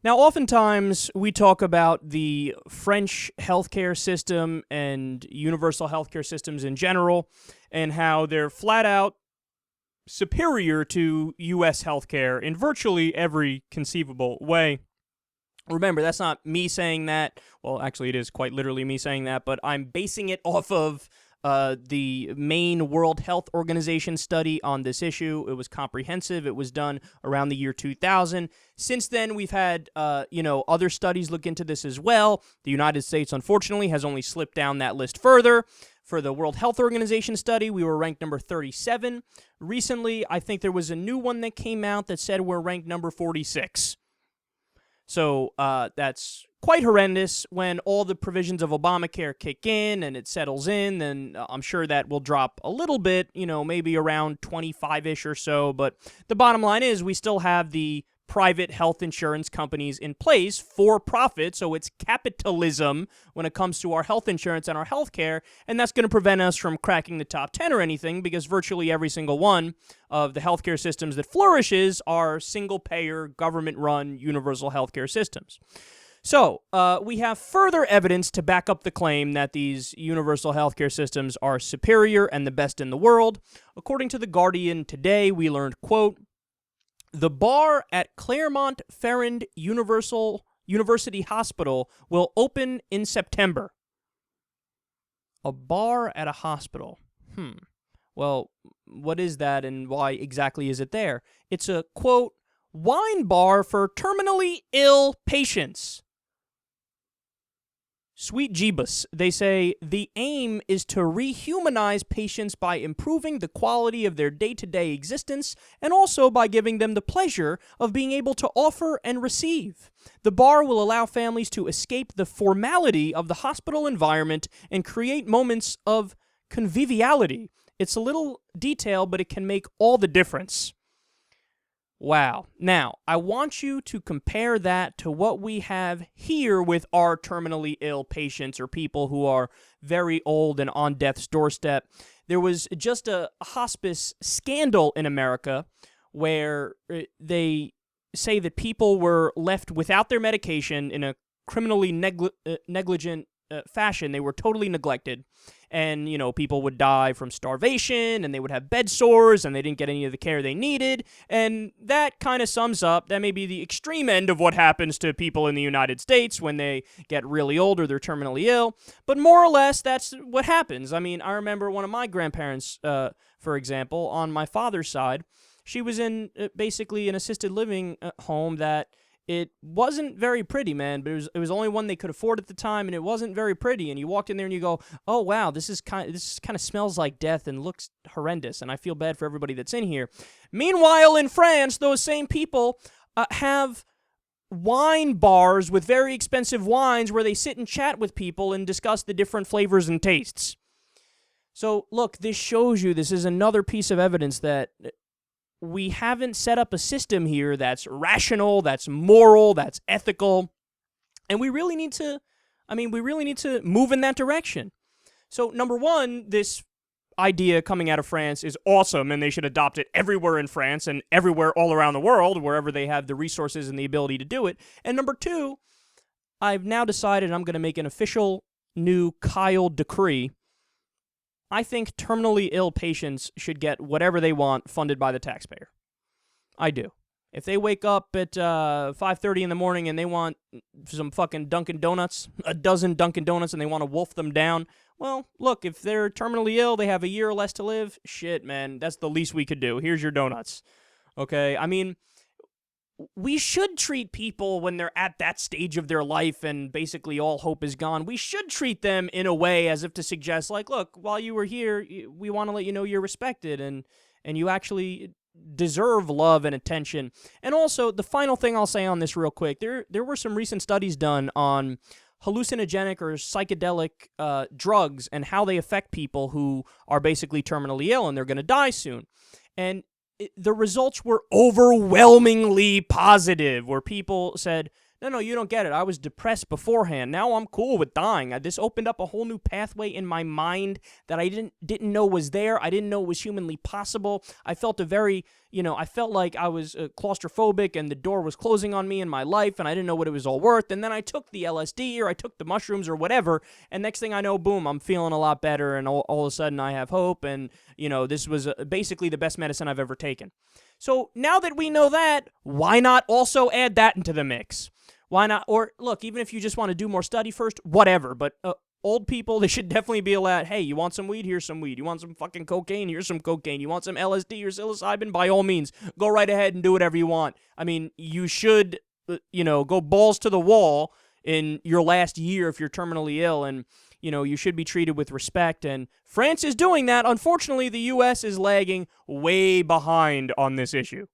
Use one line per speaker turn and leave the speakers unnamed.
Now, oftentimes we talk about the French healthcare system and universal healthcare systems in general, and how they're flat out superior to U.S. healthcare in virtually every conceivable way. Remember, that's not me saying that. Well, actually, it is quite literally me saying that, but I'm basing it off of the main World Health Organization study on this issue. It was comprehensive. It was done around the year 2000. Since then, we've had, other studies look into this as well. The United States, unfortunately, has only slipped down that list further. For the World Health Organization study, we were ranked number 37. Recently, I think there was a new one that came out that said we're ranked number 46. So that's quite horrendous. When all the provisions of Obamacare kick in and it settles in, then I'm sure that will drop a little bit, maybe around 25-ish or so. But the bottom line is we still have the private health insurance companies in place for profit, so it's capitalism when it comes to our health insurance and our health care, and that's going to prevent us from cracking the top 10 or anything, because virtually every single one of the healthcare systems that flourishes are single-payer, government-run, universal healthcare systems. So, we have further evidence to back up the claim that these universal healthcare systems are superior and the best in the world. According to The Guardian today, we learned, quote, "The bar at Claremont-Ferrand University Hospital will open in September." A bar at a hospital. Well, what is that and why exactly is it there? It's a, quote, "wine bar for terminally ill patients." Sweet Jeebus. They say the aim is to rehumanize patients by improving the quality of their day-to-day existence and also by giving them the pleasure of being able to offer and receive. The bar will allow families to escape the formality of the hospital environment and create moments of conviviality. It's a little detail, but it can make all the difference. Wow. Now, I want you to compare that to what we have here with our terminally ill patients or people who are very old and on death's doorstep. There was just a hospice scandal in America where they say that people were left without their medication in a criminally negligent fashion. They were totally neglected. And, people would die from starvation, and they would have bed sores, and they didn't get any of the care they needed. And that kind of sums up, that may be the extreme end of what happens to people in the United States when they get really old or they're terminally ill. But more or less, that's what happens. I mean, I remember one of my grandparents, for example, on my father's side, she was in basically an assisted living home that it wasn't very pretty, man, but it was only one they could afford at the time, and it wasn't very pretty. And you walked in there and you go, "Oh wow, this kind of smells like death and looks horrendous." And I feel bad for everybody that's in here. Meanwhile, in France, those same people have wine bars with very expensive wines where they sit and chat with people and discuss the different flavors and tastes. So look, this shows you, this is another piece of evidence that we haven't set up a system here that's rational, that's moral, that's ethical, and we really need to move in that direction. So, number one, this idea coming out of France is awesome, and they should adopt it everywhere in France and everywhere all around the world, wherever they have the resources and the ability to do it. And number two, I've now decided I'm going to make an official new Kyle decree. I think terminally ill patients should get whatever they want funded by the taxpayer. I do. If they wake up at 5:30 in the morning and they want some fucking Dunkin' Donuts, a dozen Dunkin' Donuts, and they want to wolf them down, well, look, if they're terminally ill, they have a year or less to live, shit, man, that's the least we could do. Here's your donuts. Okay? I mean, we should treat people when they're at that stage of their life and basically all hope is gone. We should treat them in a way as if to suggest, like, look, while you were here, we want to let you know you're respected and you actually deserve love and attention. And also, the final thing I'll say on this real quick, there were some recent studies done on hallucinogenic or psychedelic drugs and how they affect people who are basically terminally ill and they're going to die soon. And the results were overwhelmingly positive, where people said, no, you don't get it. I was depressed beforehand. Now I'm cool with dying. This opened up a whole new pathway in my mind that I didn't know was there. I didn't know it was humanly possible. I felt a very I felt like I was claustrophobic and the door was closing on me in my life and I didn't know what it was all worth. And then I took the LSD or I took the mushrooms or whatever. And next thing I know, boom, I'm feeling a lot better. And all of a sudden I have hope. And, this was basically the best medicine I've ever taken. So now that we know that, why not also add that into the mix? Why not? Or look, even if you just want to do more study first, whatever. But old people, they should definitely be allowed, hey, you want some weed? Here's some weed. You want some fucking cocaine? Here's some cocaine. You want some LSD or psilocybin? By all means, go right ahead and do whatever you want. I mean, you should, go balls to the wall in your last year if you're terminally ill, and, you should be treated with respect. And France is doing that. Unfortunately, the U.S. is lagging way behind on this issue.